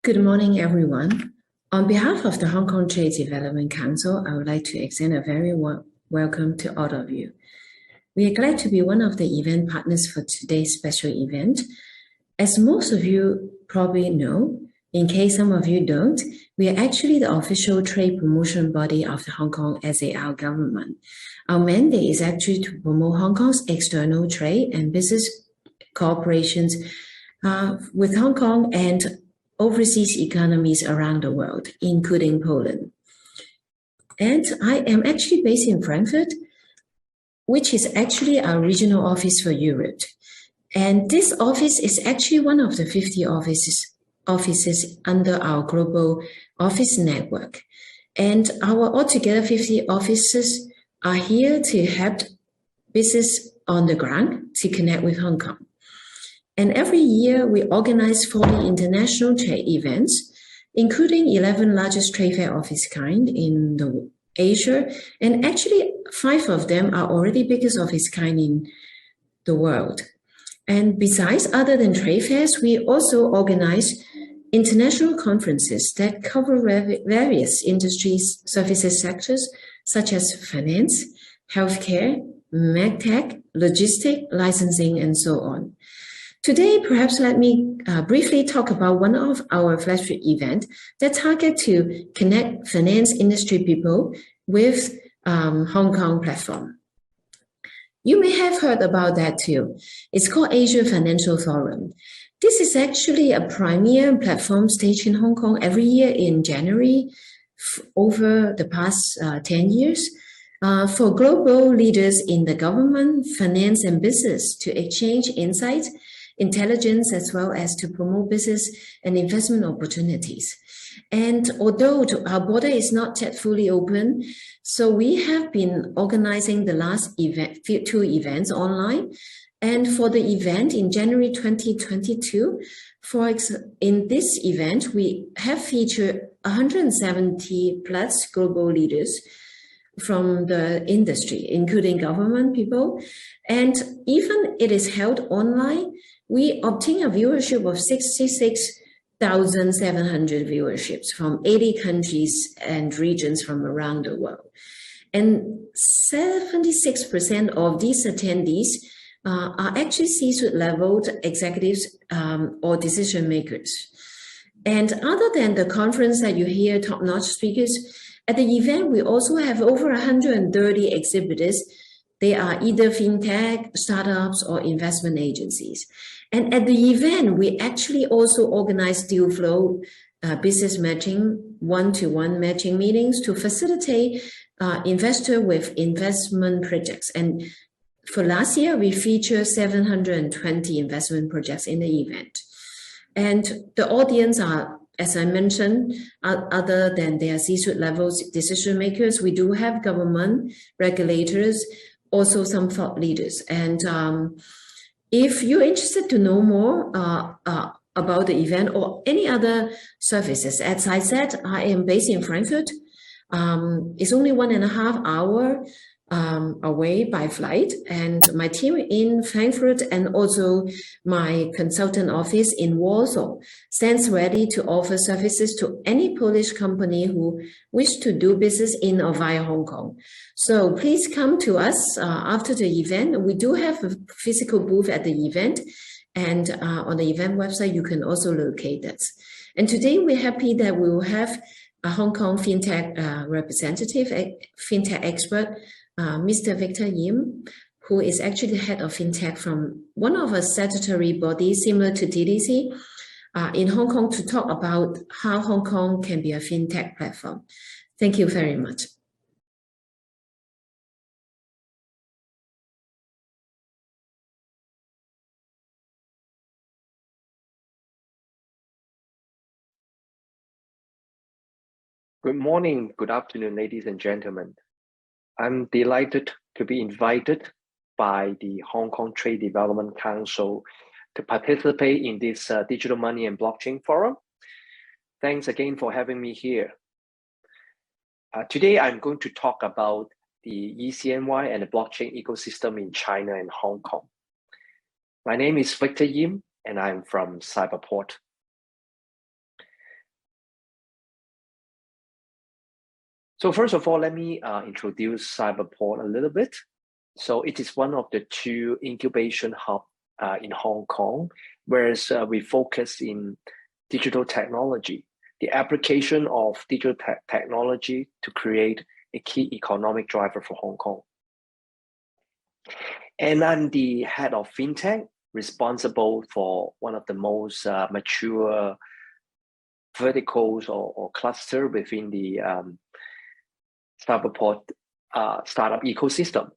Good morning, everyone. On behalf of the Hong Kong Trade Development Council, I would like to extend a very warm welcome to all of you. We are glad to be one of the event partners for today's special event. As most of you probably know, in case some of you don't, we are actually the official trade promotion body of the Hong Kong SAR government. Our mandate is actually to promote Hong Kong's external trade and business cooperations with Hong Kong and overseas economies around the world, including Poland. And I am actually based in Frankfurt, which is actually our regional office for Europe. And this office is actually one of the 50 offices under our global office network. And our altogether 50 offices are here to help business on the ground to connect with Hong Kong. And every year, we organize 40 international trade events, including 11 largest trade fair of its kind in Asia. And actually, 5 of them are already biggest of its kind in the world. And besides, other than trade fairs, we also organize international conferences that cover various industries, services sectors, such as finance, healthcare, medtech, logistics, licensing, and so on. Today, perhaps let me briefly talk about one of our flagship events that target to connect finance industry people with Hong Kong platform. You may have heard about that too. It's called Asia Financial Forum. This is actually a premier platform staged in Hong Kong every year in January over the past 10 years. For global leaders in the government, finance, and business to exchange insights, intelligence, as well as to promote business and investment opportunities. And although our border is not yet fully open, so we have been organizing the last 2 events online. And for the event in January 2022, in this event, we have featured 170 plus global leaders from the industry, including government people. And even it is held online, we obtain a viewership of 66,700 viewerships from 80 countries and regions from around the world. And 76% of these attendees are actually C-suite level executives or decision makers. And other than the conference that you hear top-notch speakers, at the event, we also have over 130 exhibitors. They are either fintech, startups, or investment agencies. And at the event, we actually also organize deal flow, business matching, one-to-one matching meetings to facilitate investor with investment projects. And for last year, we featured 720 investment projects in the event. And the audience are, as I mentioned, other than their C-suite levels decision makers, we do have government, regulators, also some thought leaders. And if you're interested to know more about the event or any other services, as I said, I am based in Frankfurt. It's only 1.5 hours away by flight, and my team in Frankfurt and also my consultant office in Warsaw stands ready to offer services to any Polish company who wish to do business in or via Hong Kong. So please come to us after the event. We do have a physical booth at the event, and on the event website, you can also locate us. And today we're happy that we will have a Hong Kong Fintech representative, Fintech expert, Mr. Victor Yim, who is actually the head of Fintech from one of our statutory bodies similar to TDC in Hong Kong, to talk about how Hong Kong can be a Fintech platform. Thank you very much. Good morning, good afternoon, ladies and gentlemen. I'm delighted to be invited by the Hong Kong Trade Development Council to participate in this Digital Money and Blockchain Forum. Thanks again for having me here. Today, I'm going to talk about the e-CNY and the blockchain ecosystem in China and Hong Kong. My name is Victor Yim, and I'm from Cyberport. So first of all, let me introduce Cyberport a little bit. So it is one of the 2 incubation hubs in Hong Kong, whereas we focus in digital technology, the application of digital technology to create a key economic driver for Hong Kong. And I'm the head of Fintech, responsible for one of the most mature verticals or cluster within the Cyberport startup ecosystem.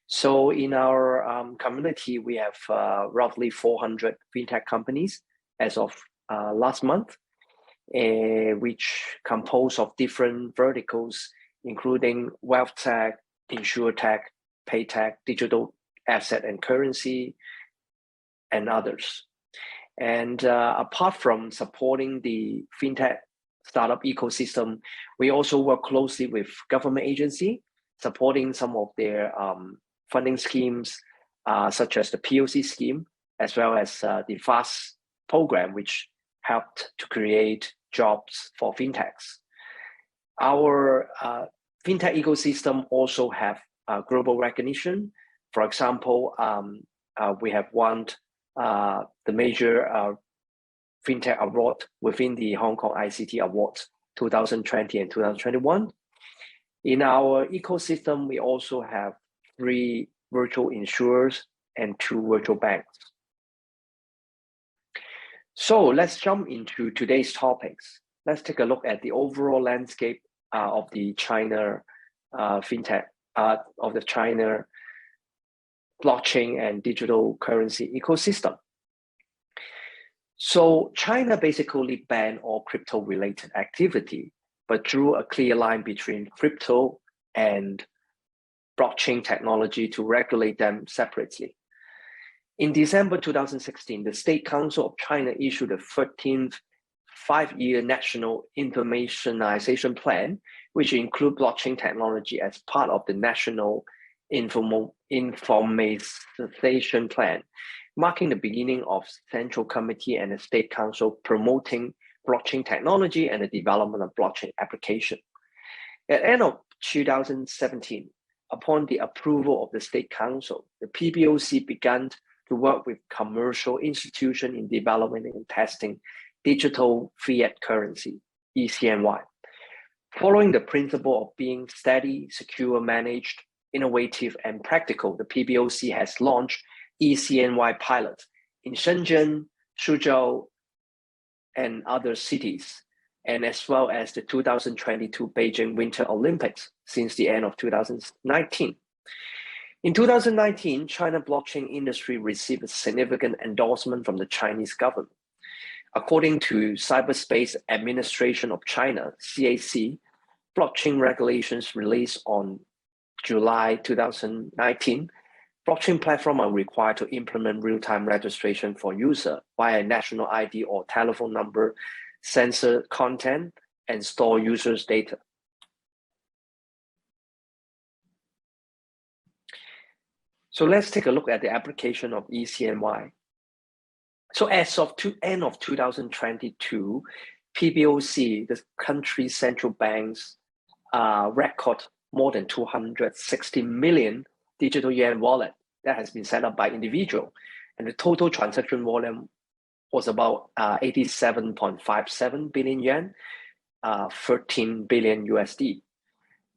So in our community, we have roughly 400 fintech companies as of last month, which compose of different verticals, including wealth tech, insure tech, pay tech, digital asset and currency, and others. And apart from supporting the fintech startup ecosystem, we also work closely with government agency, supporting some of their funding schemes, such as the POC scheme, as well as the FAST program, which helped to create jobs for fintechs. Our fintech ecosystem also have global recognition. For example, we have won the major fintech award within the Hong Kong ICT Awards 2020 and 2021. In our ecosystem, we also have 3 virtual insurers and 2 virtual banks. So let's jump into today's topics. Let's take a look at the overall landscape of the China fintech, of the China blockchain and digital currency ecosystem. So China basically banned all crypto-related activity, but drew a clear line between crypto and blockchain technology to regulate them separately. In December 2016, the State Council of China issued the 13th 5-year National Informationization Plan, which includes blockchain technology as part of the National Information Plan, marking the beginning of Central Committee and the State Council promoting blockchain technology and the development of blockchain application. At the end of 2017, upon the approval of the State Council, the PBOC began to work with commercial institutions in developing and testing digital fiat currency, e-CNY. Following the principle of being steady, secure, managed, innovative, and practical, the PBOC has launched e-CNY pilots in Shenzhen, Suzhou, and other cities, and as well as the 2022 Beijing Winter Olympics since the end of 2019. In 2019, China blockchain industry received a significant endorsement from the Chinese government. According to Cyberspace Administration of China, CAC, blockchain regulations released on July 2019, blockchain platforms are required to implement real-time registration for user via national ID or telephone number, censor content, and store users' data. So let's take a look at the application of e-CNY. So as of end of 2022, PBOC, the country's central banks, record more than 260 million digital yuan wallet that has been set up by individual. And the total transaction volume was about 87.57 billion yuan, 13 billion USD.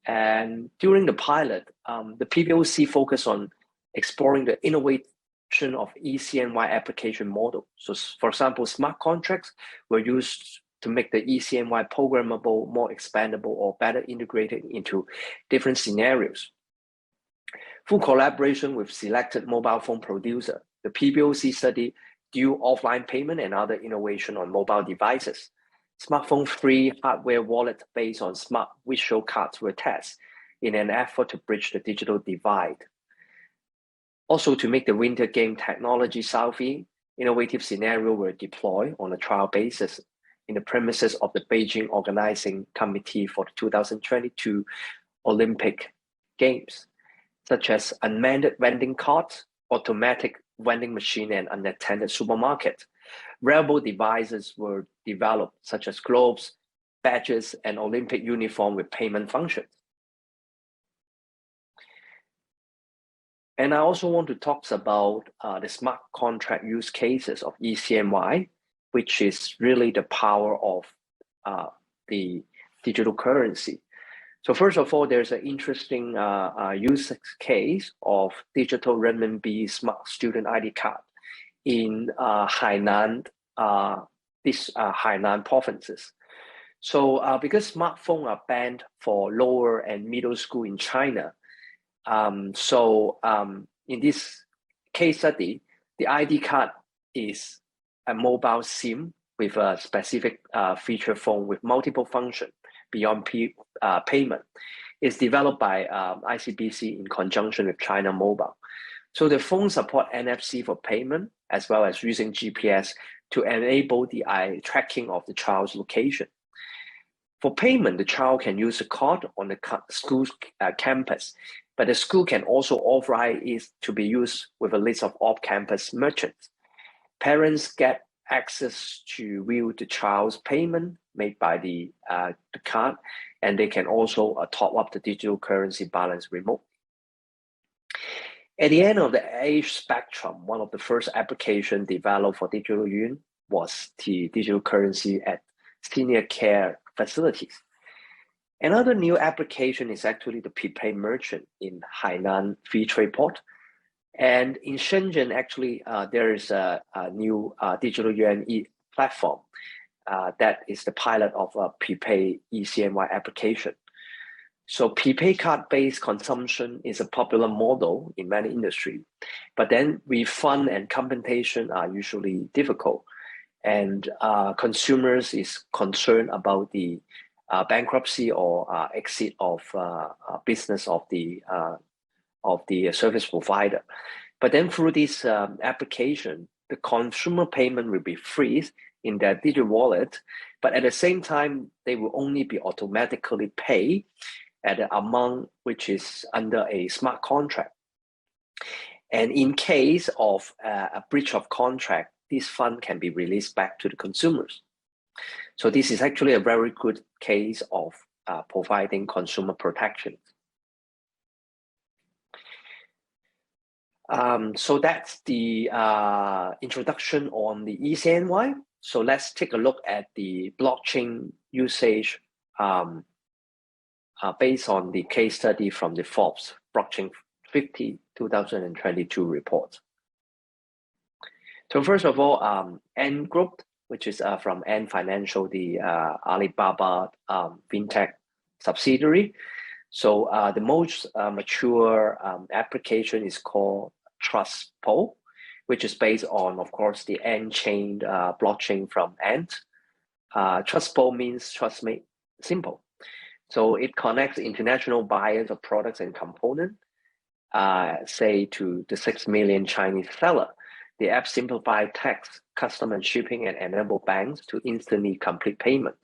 And during the pilot, the PBOC focused on exploring the innovation of e-CNY application model. So for example, smart contracts were used to make the e-CNY programmable, more expandable, or better integrated into different scenarios. Through collaboration with selected mobile phone producer, the PBOC studied due offline payment and other innovation on mobile devices. Smartphone-free hardware wallet based on smart visual cards were tested in an effort to bridge the digital divide. Also, to make the winter game technology savvy, innovative scenarios were deployed on a trial basis in the premises of the Beijing Organizing Committee for the 2022 Olympic Games, such as unmanned vending carts, automatic vending machine, and unattended supermarket. Wearable devices were developed, such as globes, badges, and Olympic uniform with payment functions. And I also want to talk about the smart contract use cases of e-CNY, which is really the power of the digital currency. So first of all, there's an interesting use case of digital renminbi smart student ID card in Hainan, Hainan provinces. So because smartphones are banned for lower and middle school in China, in this case study, the ID card is a mobile SIM with a specific feature phone with multiple functions beyond payment. It's developed by ICBC in conjunction with China Mobile. So the phone support NFC for payment, as well as using GPS to enable the eye tracking of the child's location. For payment, the child can use a card on the school's campus, but the school can also authorize it to be used with a list of off-campus merchants. Parents get access to view the child's payment made by the card, and they can also top up the digital currency balance remotely. At the end of the age spectrum, one of the first applications developed for digital yuan was the digital currency at senior care facilities. Another new application is actually the prepaid merchant in Hainan Free Trade Port. And in Shenzhen, actually, there is a new digital yuan platform that is the pilot of a prepaid e-CNY application. So prepaid card-based consumption is a popular model in many industries, but then refund and compensation are usually difficult. And consumers is concerned about the bankruptcy or exit of business of the service provider. But then through this application, the consumer payment will be freeze in their digital wallet, but at the same time, they will only be automatically paid at the amount which is under a smart contract. And in case of a breach of contract, this fund can be released back to the consumers. So this is actually a very good case of providing consumer protection. So that's the introduction on the e-CNY. So let's take a look at the blockchain usage based on the case study from the Forbes Blockchain 50 2022 report. So first of all, Ant Group, which is from Ant Financial, the Alibaba Fintech subsidiary. So the most mature application is called TrustPo, which is based on, of course, the Ant-chain blockchain from Ant. TrustPo means trust made simple. So it connects international buyers of products and components, say to the 6 million Chinese seller. The app simplifies tax, custom and shipping, and enable banks to instantly complete payment,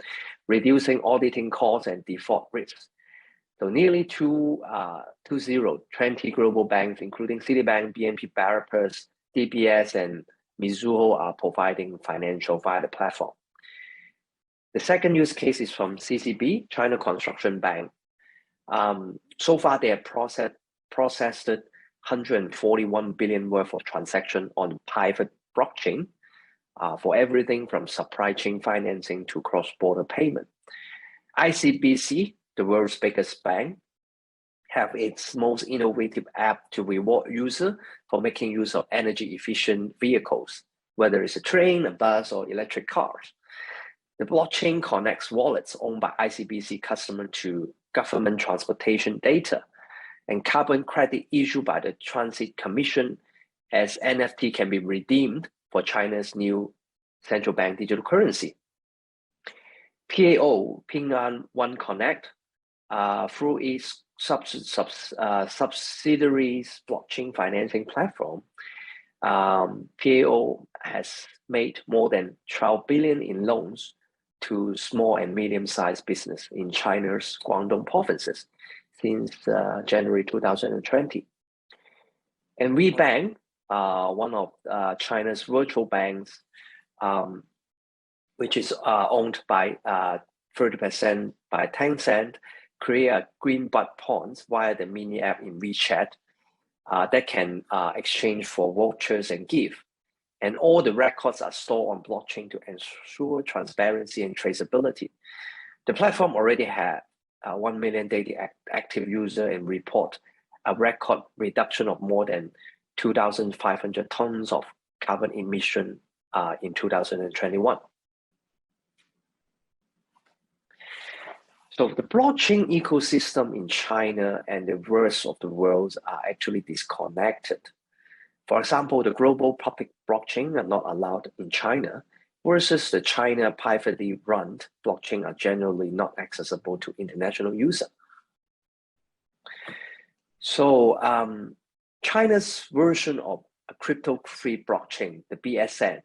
reducing auditing costs and default risks. So nearly 20 global banks, including Citibank, BNP Paribas, DBS, and Mizuho, are providing financial via the platform. The second use case is from CCB, China Construction Bank. So far, they have processed 141 billion worth of transactions on private blockchain for everything from supply chain financing to cross-border payment. ICBC, the world's biggest bank, have its most innovative app to reward users for making use of energy-efficient vehicles, whether it's a train, a bus, or electric cars. The blockchain connects wallets owned by ICBC customers to government transportation data and carbon credit issued by the Transit Commission, as NFT can be redeemed for China's new central bank digital currency. PAO, Ping An One Connect, through its subsidiaries blockchain financing platform, PAO has made more than 12 billion in loans to small and medium-sized business in China's Guangdong provinces since January 2020. And WeBank, one of China's virtual banks, which is owned by 30% by Tencent, create a green bud points via the mini app in WeChat that can exchange for vouchers and gift. And all the records are stored on blockchain to ensure transparency and traceability. The platform already had 1 million daily active user and report a record reduction of more than 2,500 tons of carbon emission in 2021. So the blockchain ecosystem in China and the rest of the world are actually disconnected. For example, the global public blockchain are not allowed in China, versus the China privately run blockchain are generally not accessible to international users. So China's version of a crypto-free blockchain, the BSN.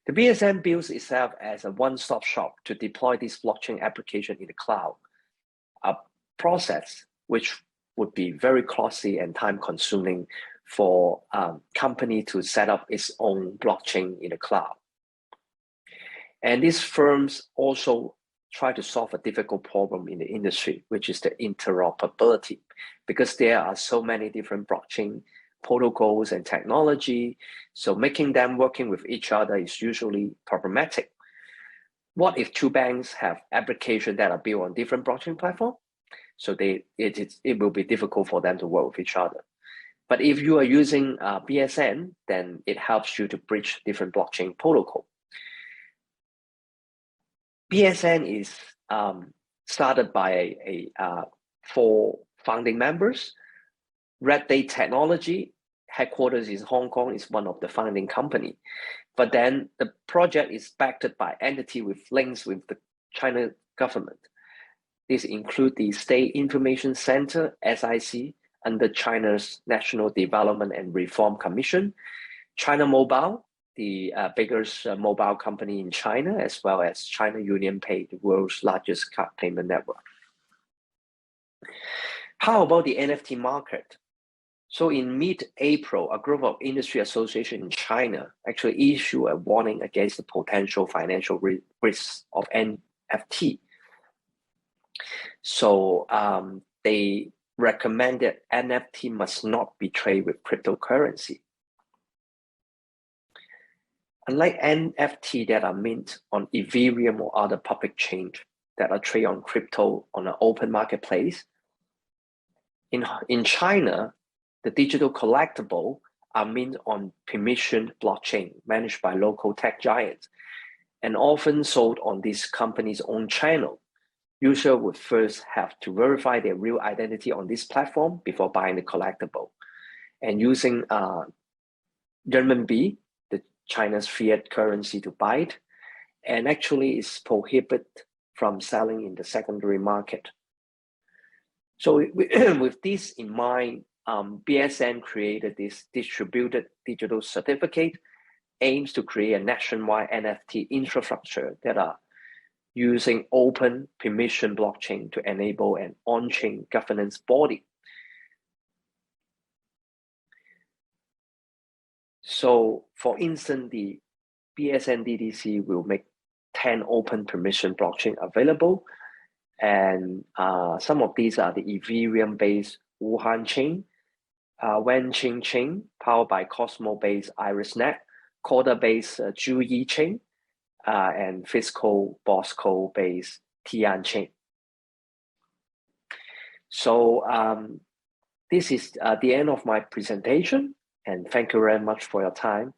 The BSN builds itself as a one-stop shop to deploy this blockchain application in the cloud, a process which would be very costly and time-consuming for a company to set up its own blockchain in the cloud. And these firms also try to solve a difficult problem in the industry, which is the interoperability, because there are so many different blockchain protocols and technology, so making them working with each other is usually problematic. What if two banks have applications that are built on different blockchain platforms? So it will be difficult for them to work with each other. But if you are using BSN, then it helps you to bridge different blockchain protocol. BSN is started by four founding members. Red Day Technology, headquarters in Hong Kong, is one of the founding company. But then the project is backed by entity with links with the China government. This include the State Information Center, SIC, under China's National Development and Reform Commission, China Mobile, the biggest mobile company in China, as well as China UnionPay, the world's largest card payment network. How about the NFT market? So in mid-April, a group of industry associations in China actually issued a warning against the potential financial risks of NFT. So they recommended NFT must not be traded with cryptocurrency. Unlike NFT that are mint on Ethereum or other public chains that are traded on crypto on an open marketplace, in China, the digital collectible are mint on permissioned blockchain managed by local tech giants and often sold on this company's own channel. Users would first have to verify their real identity on this platform before buying the collectible. And using renminbi, the China's fiat currency, to buy it, and actually is prohibited from selling in the secondary market. So with this in mind, BSN created this distributed digital certificate, aims to create a nationwide NFT infrastructure that are using open permission blockchain to enable an on-chain governance body. So for instance, the BSN DDC will make 10 open permission blockchain available. And some of these are the Ethereum-based Wuhan chain, Wenqing chain, powered by Cosmo-based IrisNet, Corda-based Zhuyi chain, and Fiscal Bosco-based Tian chain. So this is the end of my presentation, and thank you very much for your time.